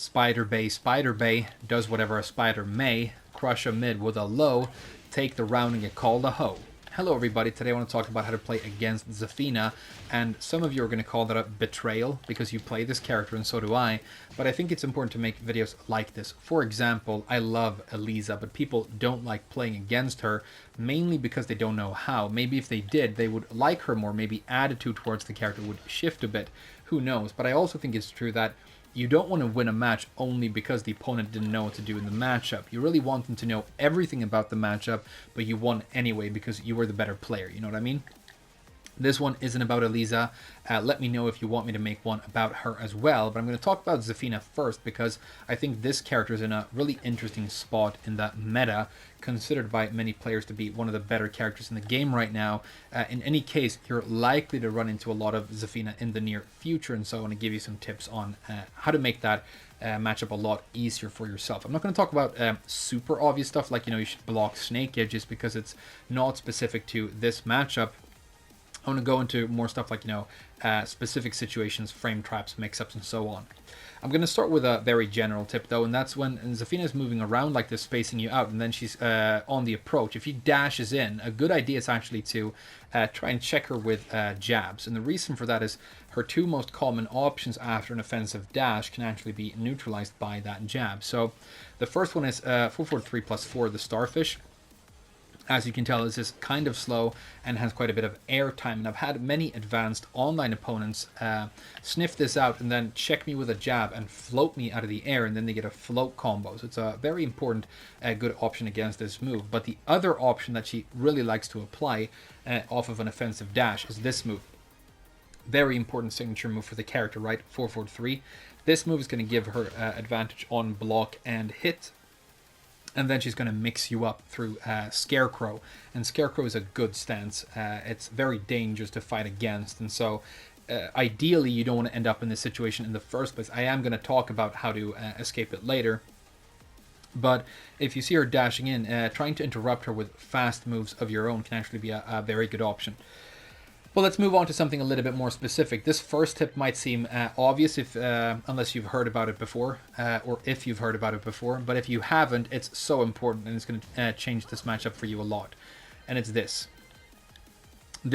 Spider Bay does whatever a spider may, crush a mid with a low, take the round and get called a hoe. Hello everybody, today I want to talk about how to play against Zafina, and some of you are going to call that a betrayal because you play this character and so do I, but I think it's important to make videos like this. For example, I love Eliza, but people don't like playing against her, mainly because they don't know how. Maybe if they did, they would like her more, maybe attitude towards the character would shift a bit, who knows. But I also think it's true that you don't want to win a match only because the opponent didn't know what to do in the matchup. You really want them to know everything about the matchup, but you won anyway because you were the better player, you know what I mean? This one isn't about Eliza. Let me know if you want me to make one about her as well. But I'm going to talk about Zafina first because I think this character is in a really interesting spot in the meta, considered by many players to be one of the better characters in the game right now. In any case, you're likely to run into a lot of Zafina in the near future, and so I want to give you some tips on how to make that matchup a lot easier for yourself. I'm not going to talk about super obvious stuff like, you should block snake edges because it's not specific to this matchup. I want to go into more stuff like, specific situations, frame traps, mix-ups, and so on. I'm going to start with a very general tip, though, and that's when Zafina is moving around like this, spacing you out, and then she's on the approach. If she dashes in, a good idea is actually to try and check her with jabs. And the reason for that is her two most common options after an offensive dash can actually be neutralized by that jab. So the first one is 443+4, the Starfish. As you can tell, this is kind of slow and has quite a bit of air time. And I've had many advanced online opponents sniff this out and then check me with a jab and float me out of the air, and then they get a float combo. So it's a very important, good option against this move. But the other option that she really likes to apply off of an offensive dash is this move. Very important signature move for the character, right? 443. This move is going to give her advantage on block and hit. And then she's going to mix you up through Scarecrow. And Scarecrow is a good stance. It's very dangerous to fight against. And so ideally, you don't want to end up in this situation in the first place. I am going to talk about how to escape it later. But if you see her dashing in, trying to interrupt her with fast moves of your own can actually be a very good option. Well, let's move on to something a little bit more specific. This first tip might seem obvious unless you've heard about it before, or if you've heard about it before. But if you haven't, it's so important, and it's going to change this matchup for you a lot. And it's this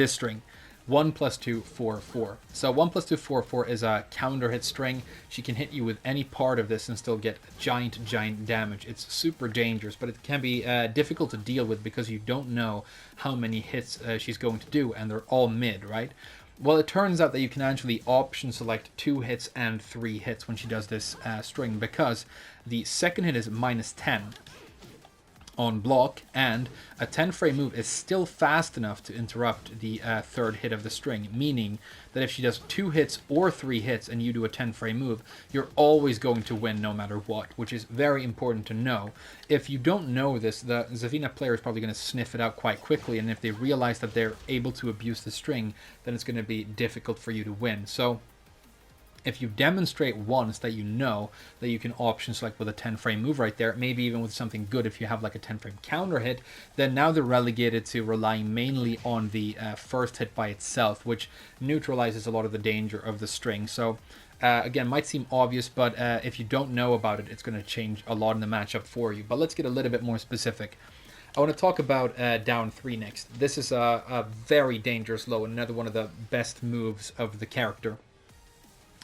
string. 1 + 2 4 4. So 1 + 2 4 4 is a counter hit string. She can hit you with any part of this and still get giant damage. It's super dangerous, but it can be difficult to deal with because you don't know how many hits she's going to do, and they're all mid, right? Well, it turns out that you can actually option select 2 hits and 3 hits when she does this string, because the second hit is -10 on block, and a 10 frame move is still fast enough to interrupt the third hit of the string, meaning that if she does 2 hits or 3 hits and you do a 10 frame move, you're always going to win no matter what, which is very important to know. If you don't know this, the Zafina player is probably going to sniff it out quite quickly, and if they realize that they're able to abuse the string, then it's going to be difficult for you to win. So if you demonstrate once that you know that you can option select with a 10 frame move right there, maybe even with something good if you have like a 10 frame counter hit, then now they're relegated to relying mainly on the first hit by itself, which neutralizes a lot of the danger of the string. So again, might seem obvious, but if you don't know about it, it's going to change a lot in the matchup for you. But let's get a little bit more specific. I want to talk about down 3 next. This is a very dangerous low, and another one of the best moves of the character.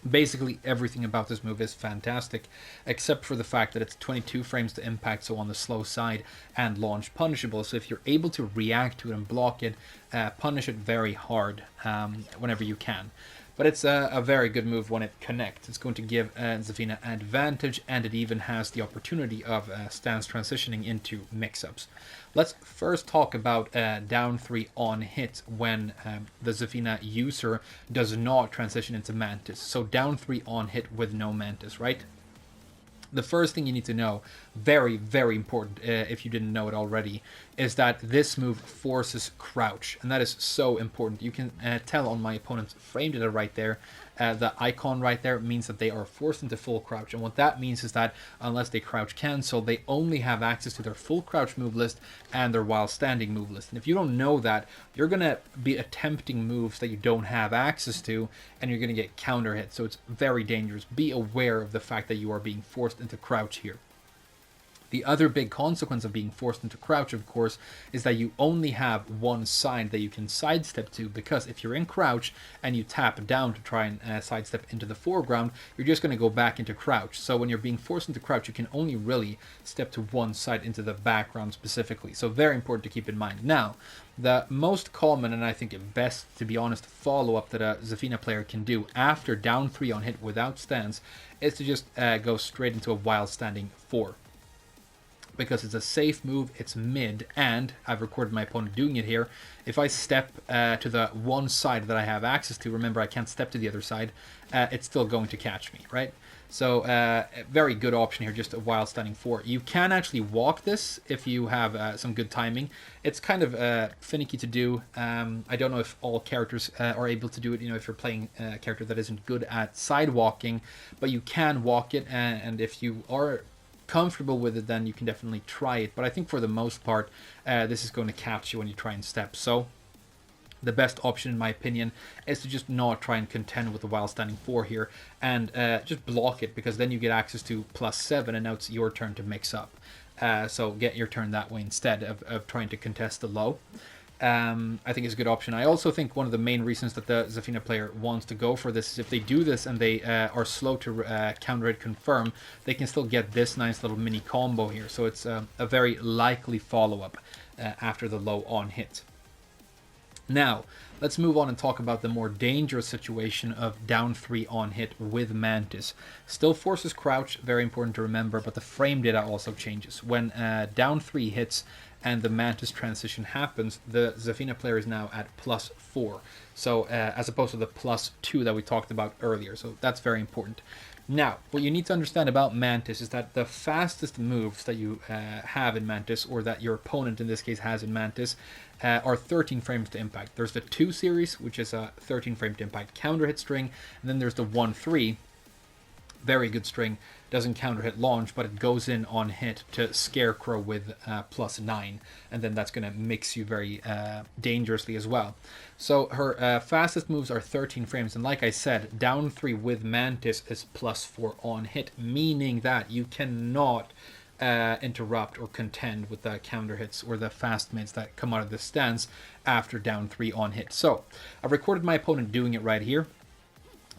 Basically, everything about this move is fantastic, except for the fact that it's 22 frames to impact, so on the slow side, and launch punishable. So if you're able to react to it and block it, punish it very hard whenever you can. But it's a very good move when it connects. It's going to give Zafina advantage, and it even has the opportunity of stance transitioning into mix-ups. Let's first talk about down 3 on hit when the Zafina user does not transition into Mantis. So down 3 on hit with no Mantis, right? The first thing you need to know, very, very important if you didn't know it already, is that this move forces crouch, and that is so important. You can tell on my opponent's frame data right there The icon right there means that they are forced into full crouch. And what that means is that unless they crouch cancel, they only have access to their full crouch move list and their while standing move list. And if you don't know that, you're going to be attempting moves that you don't have access to, and you're going to get counter hit. So it's very dangerous. Be aware of the fact that you are being forced into crouch here. The other big consequence of being forced into crouch, of course, is that you only have one side that you can sidestep to, because if you're in crouch and you tap down to try and sidestep into the foreground, you're just going to go back into crouch. So when you're being forced into crouch, you can only really step to one side into the background specifically. So very important to keep in mind. Now, the most common, and I think best, to be honest, follow-up that a Zafina player can do after down 3 on hit without stance is to just go straight into a while standing 4. Because it's a safe move, it's mid, and I've recorded my opponent doing it here. If I step to the one side that I have access to, remember I can't step to the other side, it's still going to catch me, right? So a very good option here, just a while standing 4. You can actually walk this if you have some good timing. It's kind of finicky to do. I don't know if all characters are able to do it, if you're playing a character that isn't good at side walking, but you can walk it, and if you are comfortable with it, then you can definitely try it. But I think for the most part, this is going to catch you when you try and step. So the best option, in my opinion, is to just not try and contend with the while standing 4 here, and just block it, because then you get access to +7, and now it's your turn to mix up. So get your turn that way instead of trying to contest the low. I think it's a good option. I also think one of the main reasons that the Zafina player wants to go for this is if they do this and they are slow to counter it confirm, they can still get this nice little mini combo here. So it's a very likely follow-up after the low on hit. Now, let's move on and talk about the more dangerous situation of down 3 on hit with Mantis. Still forces crouch, very important to remember, but the frame data also changes. When down 3 hits and the Mantis transition happens, the Zafina player is now at +4. So as opposed to the +2 that we talked about earlier. So that's very important. Now, what you need to understand about Mantis is that the fastest moves that you have in Mantis, or that your opponent in this case has in Mantis, are 13 frames to impact. There's the 2 series, which is a 13 frame to impact counter hit string, and then there's the 1-3, very good string, doesn't counter hit launch, but it goes in on hit to Scarecrow with +9, and then that's going to mix you very dangerously as well. So her fastest moves are 13 frames, and like I said, down 3 with Mantis is +4 on hit, meaning that you cannot interrupt or contend with the counter hits or the fast mids that come out of the stance after down 3 on hit. So I've recorded my opponent doing it right here.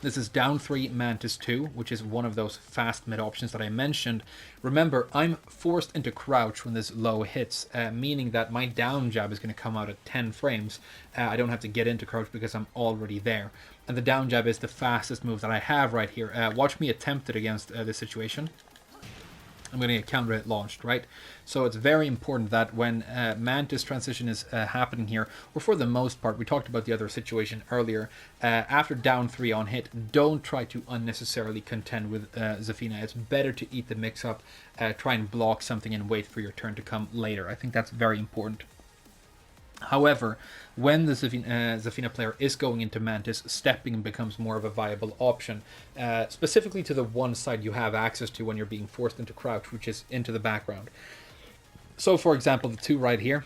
This is down 3 Mantis 2, which is one of those fast mid options that I mentioned. Remember, I'm forced into crouch when this low hits, meaning that my down jab is going to come out at 10 frames. I don't have to get into crouch because I'm already there. And the down jab is the fastest move that I have right here. Watch me attempt it against this situation. I'm going to get counter hit launched, right? So it's very important that when Mantis transition is happening here, or for the most part, we talked about the other situation earlier, after down 3 on hit, don't try to unnecessarily contend with Zafina. It's better to eat the mix-up, try and block something and wait for your turn to come later. I think that's very important. However, when the Zafina player is going into Mantis, stepping becomes more of a viable option, specifically to the one side you have access to when you're being forced into crouch, which is into the background. So, for example, the 2 right here.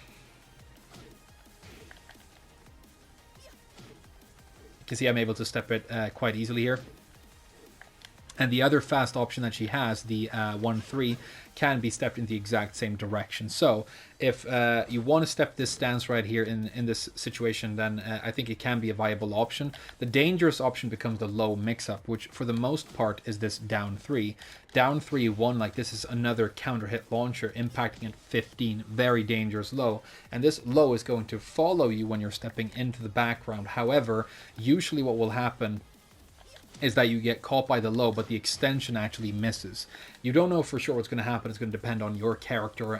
You can see I'm able to step it quite easily here. And the other fast option that she has, the 1-3, can be stepped in the exact same direction. So if you want to step this stance right here in this situation, then I think it can be a viable option. The dangerous option becomes the low mix-up, which for the most part is this down 3. Down 3-1, like this is another counter hit launcher impacting at 15, very dangerous low. And this low is going to follow you when you're stepping into the background. However, usually what will happen is that you get caught by the low, but the extension actually misses. You don't know for sure what's going to happen. It's going to depend on your character,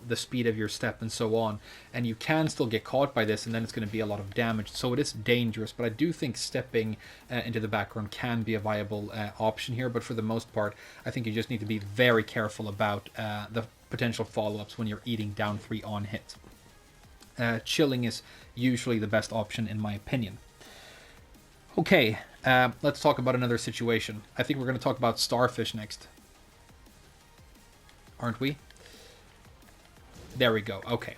the speed of your step, and so on. And you can still get caught by this, and then it's going to be a lot of damage. So it is dangerous, but I do think stepping into the background can be a viable option here. But for the most part, I think you just need to be very careful about the potential follow-ups when you're eating down 3 on hit. Chilling is usually the best option in my opinion. Okay, let's talk about another situation. I think we're going to talk about Starfish next. Aren't we? There we go. Okay.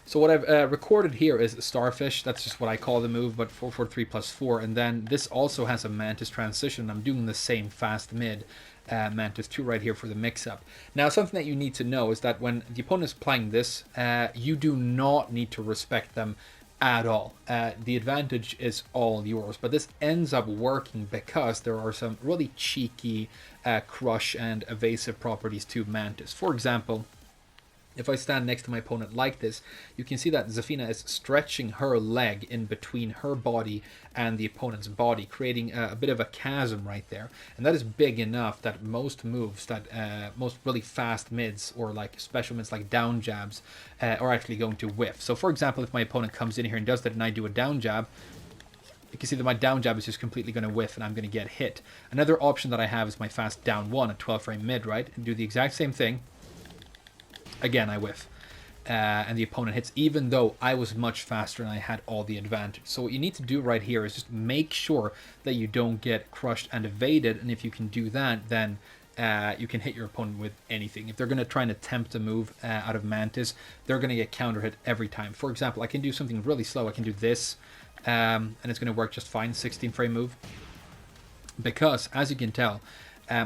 So what I've recorded here is Starfish. That's just what I call the move, but 443 plus 4. And then this also has a Mantis transition. I'm doing the same fast mid Mantis 2 right here for the mix-up. Now, something that you need to know is that when the opponent is playing this, you do not need to respect them at all. The advantage is all yours, but this ends up working because there are some really cheeky crush and evasive properties to Mantis. For example, if I stand next to my opponent like this, you can see that Zafina is stretching her leg in between her body and the opponent's body, creating a bit of a chasm right there. And that is big enough that most moves, that most really fast mids or like special mids like down jabs are actually going to whiff. So for example, if my opponent comes in here and does that and I do a down jab, you can see that my down jab is just completely going to whiff and I'm going to get hit. Another option that I have is my fast down one, a 12 frame mid, right? And do the exact same thing. Again, I whiff, and the opponent hits, even though I was much faster and I had all the advantage. So what you need to do right here is just make sure that you don't get crushed and evaded, and if you can do that, then you can hit your opponent with anything. If they're going to try and attempt a move out of Mantis, they're going to get counter hit every time. For example, I can do something really slow. I can do this, and it's going to work just fine, 16 frame move, because, as you can tell,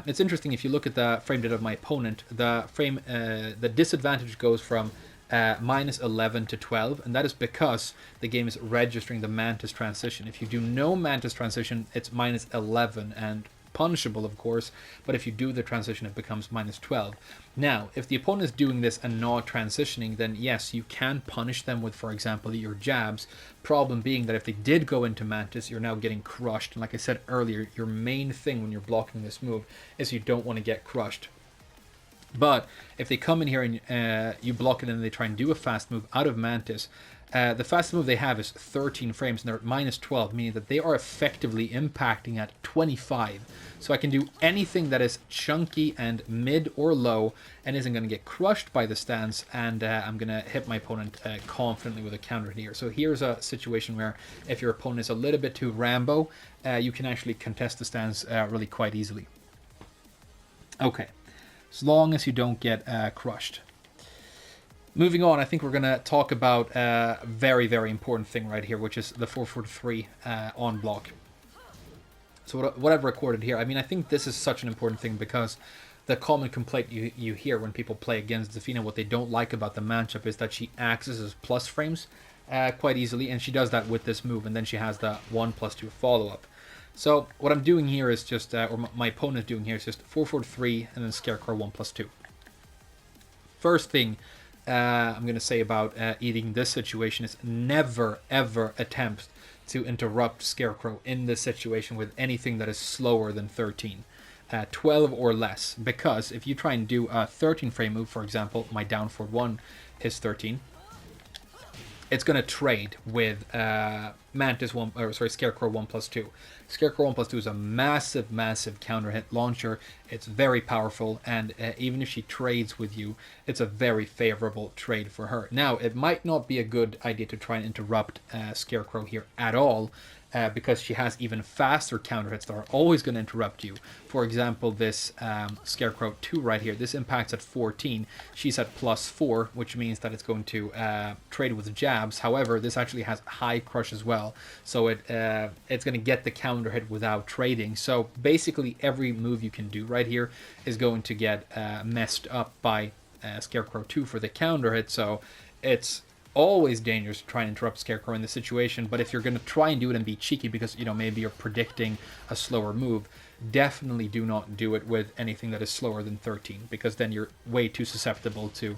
it's interesting if you look at the frame data of my opponent, the disadvantage goes from minus 11 to 12, and that is because the game is registering the Mantis transition. If you do no Mantis transition, it's minus 11 and punishable, of course, but if you do the transition, it becomes minus 12. Now, if the opponent is doing this and not transitioning, then yes, you can punish them with, for example, your jabs. Problem being that if they did go into Mantis, you're now getting crushed. And like I said earlier, your main thing when you're blocking this move is you don't want to get crushed. But if they come in here and you block it and they try and do a fast move out of Mantis, the fastest move they have is 13 frames and they're at minus 12, meaning that they are effectively impacting at 25. So I can do anything that is chunky and mid or low and isn't going to get crushed by the stance, and I'm going to hit my opponent confidently with a counter here. So here's a situation where if your opponent is a little bit too Rambo, you can actually contest the stance really quite easily. Okay, as long as you don't get crushed. Moving on, I think we're going to talk about a very, very important thing right here, which is the 443 on block. So what I've recorded here, I mean, I think this is such an important thing because the common complaint you hear when people play against Zafina, what they don't like about the matchup is that she accesses plus frames quite easily, and she does that with this move, and then she has the 1+2 follow-up. So what I'm doing here is just, or my opponent is doing here is just 443 and then Scarecrow 1+2. First thing I'm going to say about eating this situation is never, ever attempt to interrupt Scarecrow in this situation with anything that is slower than 13. 12 or less, because if you try and do a 13 frame move, for example, my down forward 1 is 13, it's going to trade with Scarecrow 1+2. Scarecrow 1+2 is a massive, massive counter hit launcher. It's very powerful, and even if she trades with you, it's a very favorable trade for her. Now, it might not be a good idea to try and interrupt Scarecrow here at all, because she has even faster counter hits that are always going to interrupt you. For example, this Scarecrow 2 right here, this impacts at 14. She's at +4, which means that it's going to trade with jabs. However, this actually has high crush as well, so it's going to get the counter hit without trading. So basically, every move you can do right here is going to get messed up by Scarecrow 2 for the counter hit. So it's always dangerous to try and interrupt Scarecrow in this situation, but if you're going to try and do it and be cheeky because, you know, maybe you're predicting a slower move, definitely do not do it with anything that is slower than 13, because then you're way too susceptible to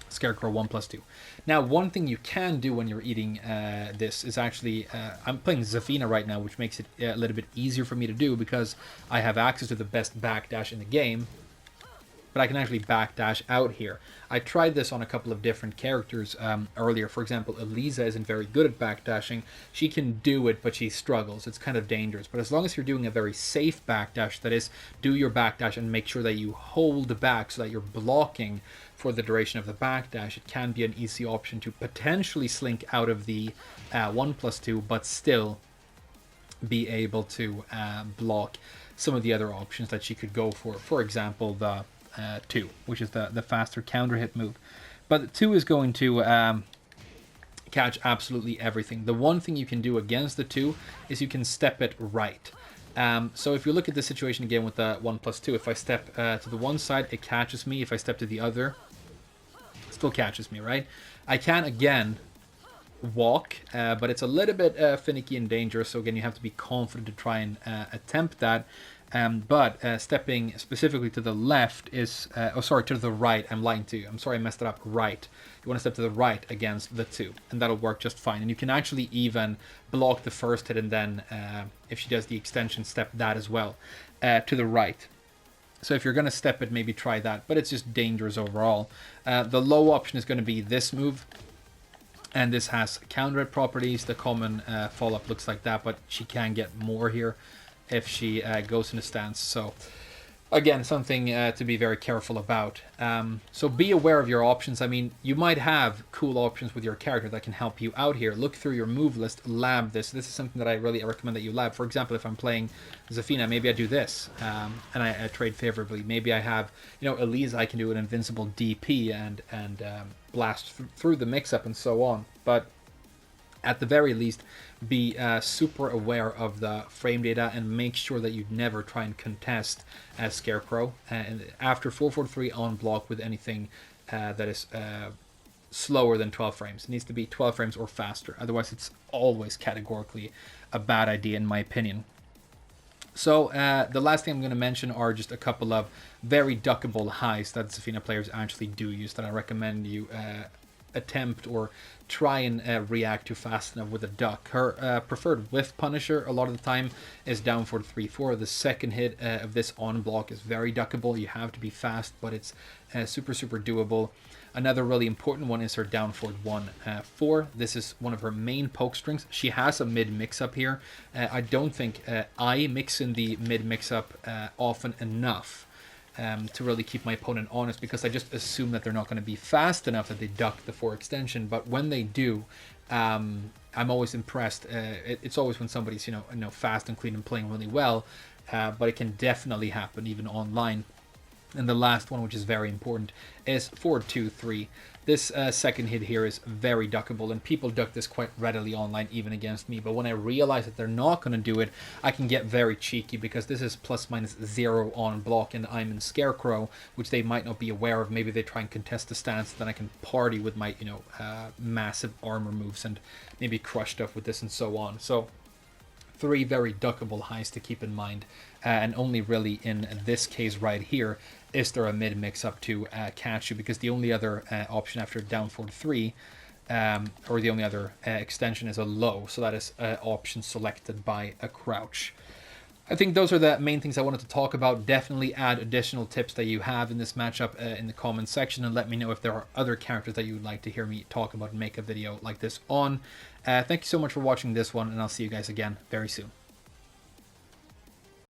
Scarecrow 1+2. Now, one thing you can do when you're eating this is actually, I'm playing Zafina right now, which makes it a little bit easier for me to do because I have access to the best backdash in the game, but I can actually backdash out here. I tried this on a couple of different characters earlier. For example, Eliza isn't very good at backdashing. She can do it, but she struggles. It's kind of dangerous. But as long as you're doing a very safe backdash, that is, do your backdash and make sure that you hold back so that you're blocking for the duration of the backdash, it can be an easy option to potentially slink out of the 1+2, but still be able to block some of the other options that she could go for. For example, the 2, which is the faster counter hit move. But the 2 is going to catch absolutely everything. The one thing you can do against the 2 is you can step it right. So if you look at the situation again with the 1+2, if I step to the one side, it catches me. If I step to the other, it still catches me, right? I can, again, walk, but it's a little bit finicky and dangerous, so again, you have to be confident to try and attempt that. But stepping specifically to the left is, to the right, I'm lying to you. I'm sorry, I messed it up. Right. You want to step to the right against the 2, and that'll work just fine. And you can actually even block the first hit, and then if she does the extension, step that as well to the right. So if you're going to step it, maybe try that, but it's just dangerous overall. The low option is going to be this move, and this has counter hit properties. The common follow-up looks like that, but she can get more here if she goes in a stance. So again, something to be very careful about. So be aware of your options. I mean, you might have cool options with your character that can help you out here. Look through your move list, lab this. This is something that I really recommend that you lab. For example, if I'm playing Zafina, maybe I do this, and I trade favorably. Maybe I have, Elise, I can do an invincible DP and blast through the mix-up and so on. But at the very least, be super aware of the frame data and make sure that you never try and contest as Scarecrow. And after 443 on block with anything that is slower than 12 frames. It needs to be 12 frames or faster. Otherwise, it's always categorically a bad idea, in my opinion. So the last thing I'm going to mention are just a couple of very duckable highs that Safina players actually do use that I recommend you attempt or try and react to fast enough with a duck. Her preferred whiff punisher a lot of the time is down for 3-4. The second hit of this on block is very duckable. You have to be fast, but it's super doable. Another really important one is her down forward 1-4. This is one of her main poke strings. She has a mid mix-up here. I don't think I mix in the mid mix-up often enough to really keep my opponent honest, because I just assume that they're not going to be fast enough that they duck the 4 extension. But when they do, I'm always impressed. It's always when somebody's fast and clean and playing really well, but it can definitely happen even online. And the last one, which is very important, is forward 2-3. This second hit here is very duckable, and people duck this quite readily online, even against me. But when I realize that they're not going to do it, I can get very cheeky, because this is ±0 on block, and I'm in Scarecrow, which they might not be aware of. Maybe they try and contest the stance, then I can party with my massive armor moves and maybe crush stuff with this and so on. So 3 very duckable highs to keep in mind, and only really in this case right here is there a mid mix-up to catch you, because the only other option after down forward 3, or the only other extension, is a low, so that is option selected by a crouch. I think those are the main things I wanted to talk about. Definitely add additional tips that you have in this matchup in the comments section, and let me know if there are other characters that you would like to hear me talk about and make a video like this on. Thank you so much for watching this one, and I'll see you guys again very soon.